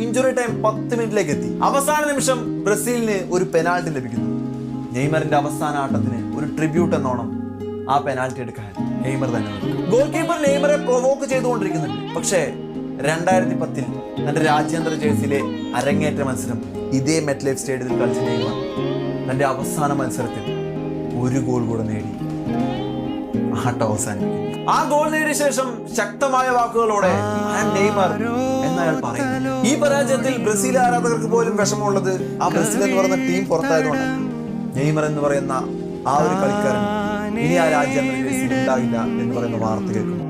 Injury time 10 മിനിറ്റിലേക്ക് എത്തി. അവസാന നിമിഷം ബ്രസീലിന് ഒരു പെനാൽറ്റി ലഭിക്കുന്നു. നെയ്മറിന്റെ അവസാന ആട്ടത്തിന് ഒരു ട്രിബ്യൂട്ട് എന്നോണം ആ പെനാൽറ്റി എടുക്കാൻ നെയ്മർ തന്നെ. ഗോൾ കീപ്പർ നെയ്മറെ പ്രൊവോക്ക് ചെയ്തുകൊണ്ടിരിക്കുന്നുണ്ട്. പക്ഷേ 2010 തന്റെ രാജ്യാന്തര ജേഴ്സിയിലെ അരങ്ങേറ്റ മത്സരം ഇതേ മെറ്റ്ലൈഫ് സ്റ്റേഡിയത്തിൽ കളിച്ച നെയ്മർ തന്റെ അവസാന മത്സരത്തിൽ ഒരു ഗോൾ കൂടെ നേടി ആട്ടം അവസാനിപ്പിക്കും. ആ ഗോൾ നേടിയ ശേഷം ശക്തമായ വാക്കുകളോടെ നെയ്മർ എന്നയാൾ പറയുന്നു. ഈ പരാജയത്തിൽ ബ്രസീൽ ആരാധകർക്ക് പോലും വിഷമമുള്ളത് ആ ബ്രസീൽ എന്ന് പറയുന്ന ടീം പുറത്തായതുകൊണ്ടാണ്. നെയ്മർ എന്ന് പറയുന്ന ആ ഒരു കളിക്കാരൻ ഇനി ആ രാജ്യാന്തര ജേഴ്സിയിൽ ഉണ്ടാകില്ല എന്ന് പറയുന്ന വാർത്ത കേൾക്കുന്നു.